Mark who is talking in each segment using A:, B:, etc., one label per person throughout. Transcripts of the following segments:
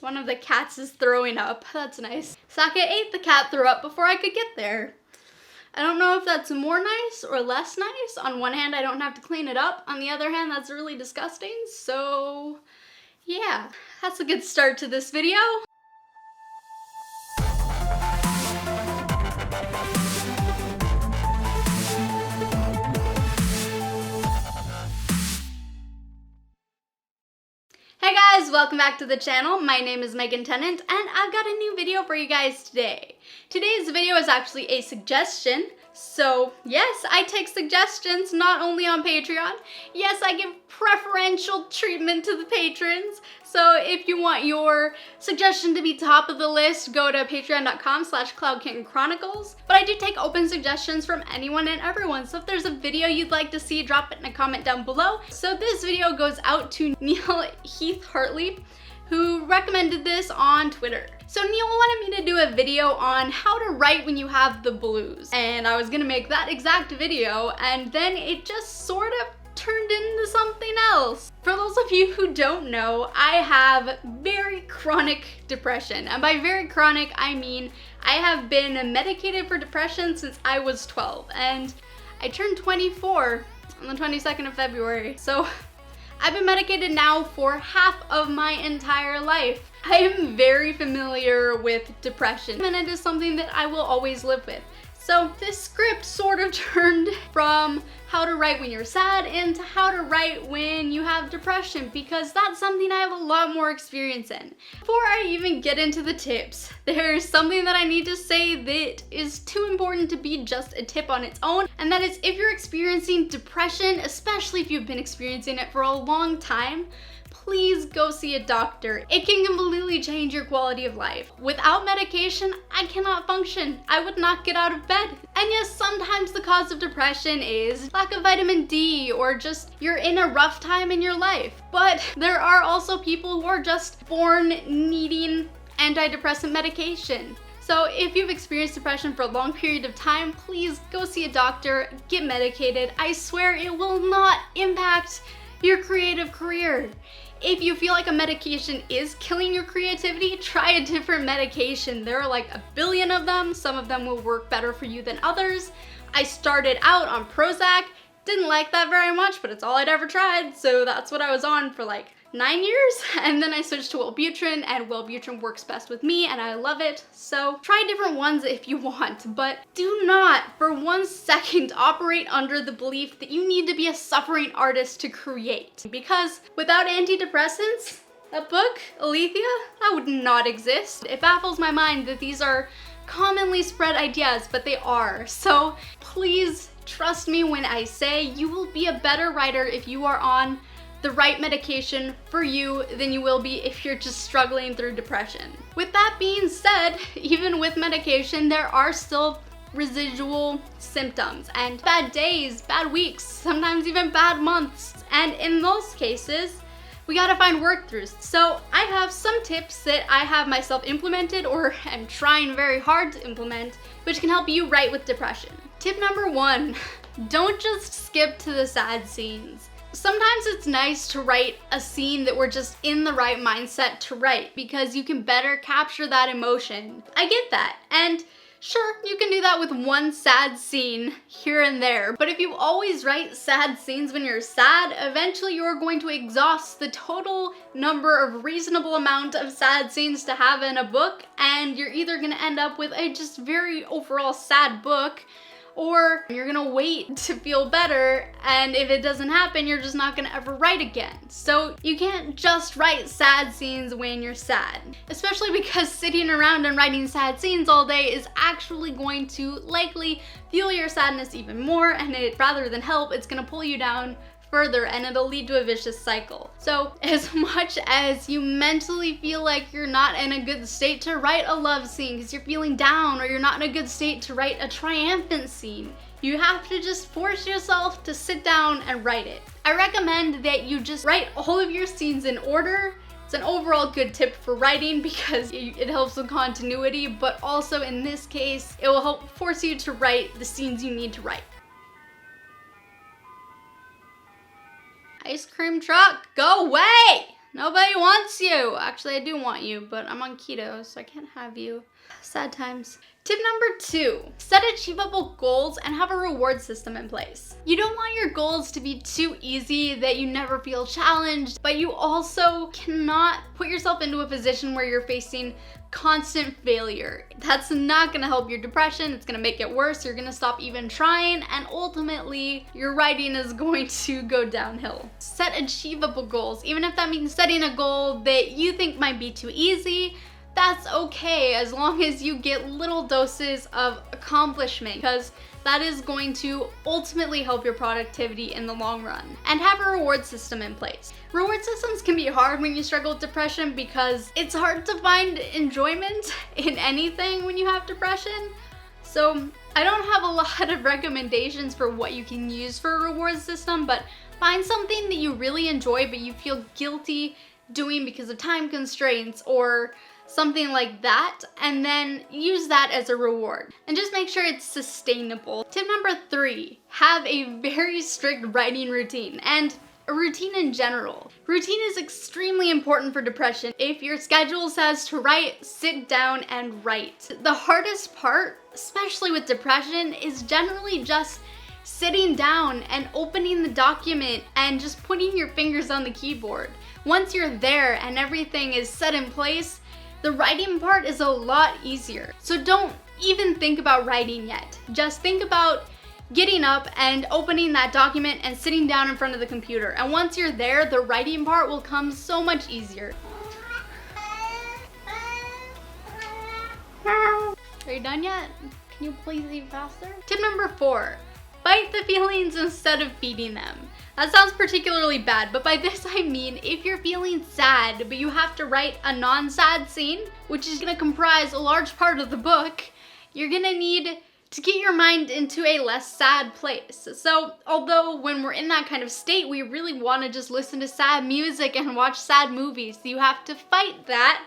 A: One of the cats is throwing up. That's nice. Sake ate the cat threw up before I could get there. I don't know if that's more nice or less nice. On one hand, I don't have to clean it up. On the other hand, that's really disgusting. So yeah, that's a good start to this video. Hey guys, welcome back to the channel. My name is Megan Tennant and I've got a new video for you guys today. Today's video is actually a suggestion. So yes, I take suggestions not only on Patreon. Yes, I give preferential treatment to the patrons. So if you want your suggestion to be top of the list, go to patreon.com/cloudkittenchronicles. But I do take open suggestions from anyone and everyone. So if there's a video you'd like to see, drop it in a comment down below. So this video goes out to Neil Heath Hartley, who recommended this on Twitter. So Neil wanted me to do a video on how to write when you have the blues. And I was gonna make that exact video, and then it just sort of turned into something else. For those of you who don't know, I have very chronic depression. And by very chronic, I mean I have been medicated for depression since I was 12. And I turned 24 on the 22nd of February. So I've been medicated now for half of my entire life. I am very familiar with depression, and it is something that I will always live with. So this script sort of turned from how to write when you're sad into how to write when you have depression, because that's something I have a lot more experience in. Before I even get into the tips, there's something that I need to say that is too important to be just a tip on its own, and that is if you're experiencing depression, especially if you've been experiencing it for a long time, please go see a doctor. It can completely change your quality of life. Without medication, I cannot function. I would not get out of bed. And yes, sometimes the cause of depression is lack of vitamin D or just you're in a rough time in your life. But there are also people who are just born needing antidepressant medication. So if you've experienced depression for a long period of time, please go see a doctor, get medicated. I swear it will not impact your creative career. If you feel like a medication is killing your creativity, try a different medication. There are like a billion of them. Some of them will work better for you than others. I started out on Prozac, didn't like that very much, but it's all I'd ever tried. So that's what I was on for like 9 years, and then I switched to Wellbutrin, and Wellbutrin works best with me and I love it. So try different ones if you want, but do not for 1 second operate under the belief that you need to be a suffering artist to create, because without antidepressants, that book, Aletheia, that would not exist. It baffles my mind that these are commonly spread ideas, but they are. So please trust me when I say you will be a better writer if you are on the right medication for you than you will be if you're just struggling through depression. With that being said, even with medication, there are still residual symptoms and bad days, bad weeks, sometimes even bad months. And in those cases, we gotta find work-throughs. So I have some tips that I have myself implemented or am trying very hard to implement, which can help you write with depression. Tip number 1, don't just skip to the sad scenes. Sometimes it's nice to write a scene that we're just in the right mindset to write, because you can better capture that emotion. I get that, and sure, you can do that with one sad scene here and there, but if you always write sad scenes when you're sad, eventually you're going to exhaust the total number of reasonable amount of sad scenes to have in a book, and you're either gonna end up with a just very overall sad book, or you're gonna wait to feel better, and if it doesn't happen, you're just not gonna ever write again. So you can't just write sad scenes when you're sad, especially because sitting around and writing sad scenes all day is actually going to likely fuel your sadness even more, and rather than help, it's gonna pull you down further, and it'll lead to a vicious cycle. So as much as you mentally feel like you're not in a good state to write a love scene because you're feeling down, or you're not in a good state to write a triumphant scene, you have to just force yourself to sit down and write it. I recommend that you just write all of your scenes in order. It's an overall good tip for writing because it helps with continuity, but also in this case, it will help force you to write the scenes you need to write. Ice cream truck, go away! Nobody wants you. Actually, I do want you, but I'm on keto, so I can't have you. Sad times. Tip number 2, set achievable goals and have a reward system in place. You don't want your goals to be too easy that you never feel challenged, but you also cannot put yourself into a position where you're facing constant failure. That's not gonna help your depression, it's gonna make it worse, you're gonna stop even trying, and ultimately, your writing is going to go downhill. Set achievable goals, even if that means setting a goal that you think might be too easy. That's okay, as long as you get little doses of accomplishment, because that is going to ultimately help your productivity in the long run. And have a reward system in place. Reward systems can be hard when you struggle with depression because it's hard to find enjoyment in anything when you have depression. So I don't have a lot of recommendations for what you can use for a reward system, but find something that you really enjoy but you feel guilty doing because of time constraints or something like that, and then use that as a reward. And just make sure it's sustainable. Tip number 3, have a very strict writing routine and a routine in general. Routine is extremely important for depression. If your schedule says to write, sit down and write. The hardest part, especially with depression, is generally just sitting down and opening the document and just putting your fingers on the keyboard. Once you're there and everything is set in place, the writing part is a lot easier. So don't even think about writing yet. Just think about getting up and opening that document and sitting down in front of the computer. And once you're there, the writing part will come so much easier. Are you done yet? Can you please eat faster? Tip number 4, fight the feelings instead of feeding them. That sounds particularly bad, but by this I mean if you're feeling sad, but you have to write a non-sad scene, which is gonna comprise a large part of the book, you're gonna need to get your mind into a less sad place. So although when we're in that kind of state, we really wanna just listen to sad music and watch sad movies, you have to fight that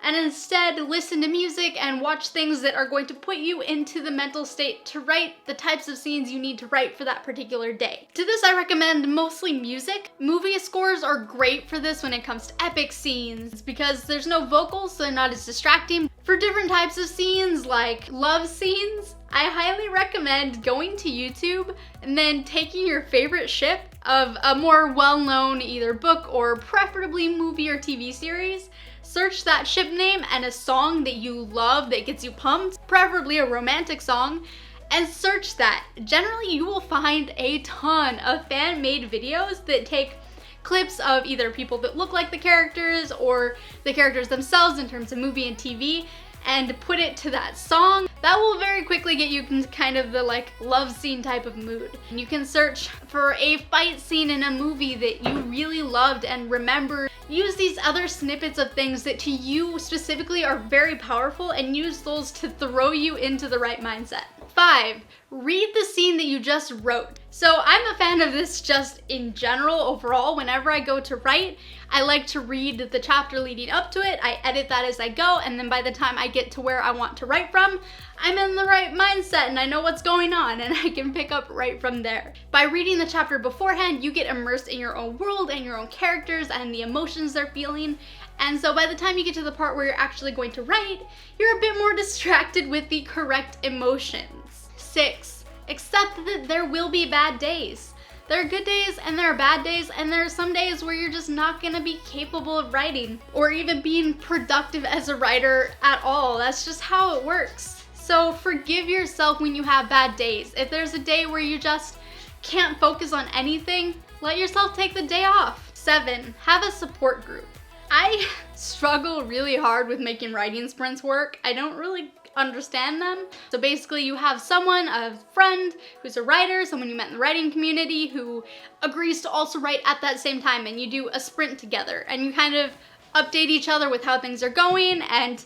A: and instead listen to music and watch things that are going to put you into the mental state to write the types of scenes you need to write for that particular day. To this I recommend mostly music. Movie scores are great for this when it comes to epic scenes because there's no vocals, so they're not as distracting. For different types of scenes like love scenes, I highly recommend going to YouTube and then taking your favorite ship of a more well-known either book or preferably movie or TV series, search that ship name and a song that you love that gets you pumped, preferably a romantic song, and search that. Generally, you will find a ton of fan-made videos that take clips of either people that look like the characters or the characters themselves in terms of movie and TV, and put it to that song. That will very quickly get you in kind of the like love scene type of mood. And you can search for a fight scene in a movie that you really loved and remember. Use these other snippets of things that to you specifically are very powerful and use those to throw you into the right mindset. 5, read the scene that you just wrote. So I'm a fan of this just in general, overall. Whenever I go to write, I like to read the chapter leading up to it. I edit that as I go, and then by the time I get to where I want to write from, I'm in the right mindset and I know what's going on and I can pick up right from there. By reading the chapter beforehand, you get immersed in your own world and your own characters and the emotions they're feeling. And so by the time you get to the part where you're actually going to write, you're a bit more distracted with the correct emotions. 6, accept that there will be bad days. There are good days and there are bad days, and there are some days where you're just not gonna be capable of writing or even being productive as a writer at all. That's just how it works. So forgive yourself when you have bad days. If there's a day where you just can't focus on anything, let yourself take the day off. 7, have a support group. I struggle really hard with making writing sprints work. I don't really understand them. So basically you have someone, a friend who's a writer, someone you met in the writing community who agrees to also write at that same time, and you do a sprint together and you kind of update each other with how things are going, and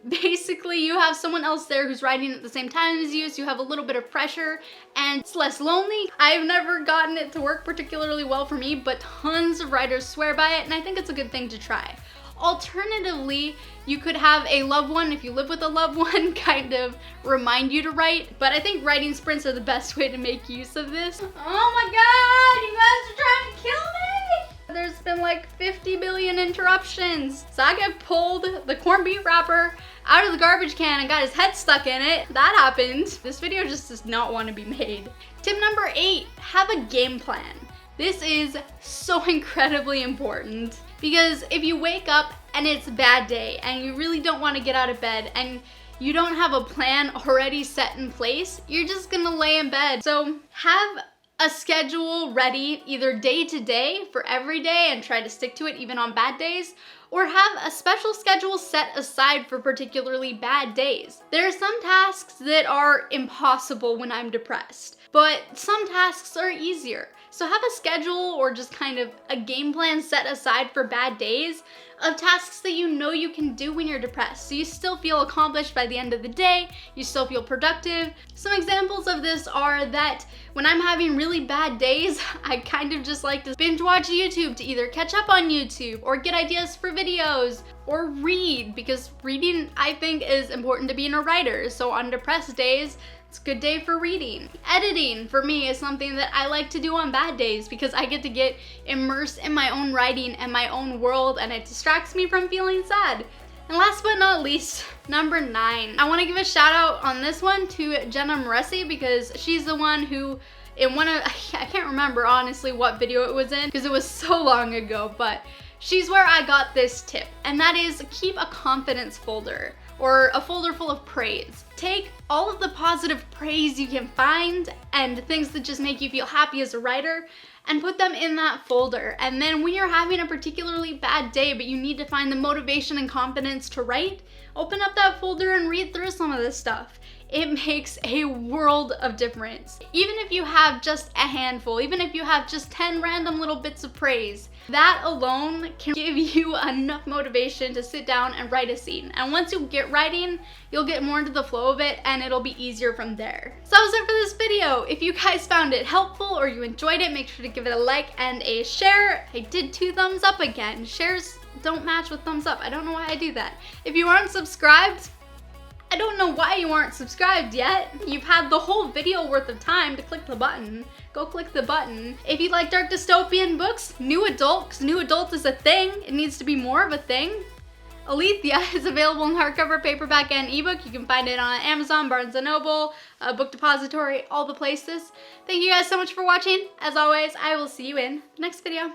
A: basically you have someone else there who's writing at the same time as you, so you have a little bit of pressure and it's less lonely. I've never gotten it to work particularly well for me, but tons of writers swear by it and I think it's a good thing to try. Alternatively, you could have a loved one, if you live with a loved one, kind of remind you to write, but I think writing sprints are the best way to make use of this. Oh my god, you guys are trying to kill me! there's been like 50 billion interruptions. Saga pulled the corned beef wrapper out of the garbage can and got his head stuck in it. That happened. This video just does not want to be made. Tip number 8, have a game plan. This is so incredibly important because if you wake up and it's a bad day and you really don't want to get out of bed and you don't have a plan already set in place, you're just gonna lay in bed. So have a schedule ready either day to day for every day and try to stick to it even on bad days, or have a special schedule set aside for particularly bad days. There are some tasks that are impossible when I'm depressed, but some tasks are easier. So have a schedule or just kind of a game plan set aside for bad days of tasks that you know you can do when you're depressed. So you still feel accomplished by the end of the day, you still feel productive. Some examples of this are that when I'm having really bad days, I kind of just like to binge watch YouTube to either catch up on YouTube or get ideas for videos or read, because reading I think is important to being a writer. So on depressed days, it's a good day for reading. Editing for me is something that I like to do on bad days because I get to get immersed in my own writing and my own world, and it distracts me from feeling sad. And last but not least, number 9. I want to give a shout out on this one to Jenna Moresi because she's the one who in one of, I can't remember honestly what video it was in because it was so long ago, but she's where I got this tip, and that is keep a confidence folder or a folder full of praise. Take all of the positive praise you can find and things that just make you feel happy as a writer and put them in that folder. And then when you're having a particularly bad day but you need to find the motivation and confidence to write, open up that folder and read through some of this stuff. It makes a world of difference. Even if you have just a handful, even if you have just 10 random little bits of praise, that alone can give you enough motivation to sit down and write a scene. And once you get writing, you'll get more into the flow of it and it'll be easier from there. So that was it for this video. If you guys found it helpful or you enjoyed it, make sure to give it a like and a share. I did 2 thumbs up again. Shares don't match with thumbs up. I don't know why I do that. If you aren't subscribed, I don't know why you aren't subscribed yet. You've had the whole video worth of time to click the button. Go click the button. If you like dark dystopian books, new adult, because new adult is a thing, it needs to be more of a thing. Aletheia is available in hardcover, paperback, and ebook. You can find it on Amazon, Barnes & Noble, Book Depository, all the places. Thank you guys so much for watching. As always, I will see you in the next video.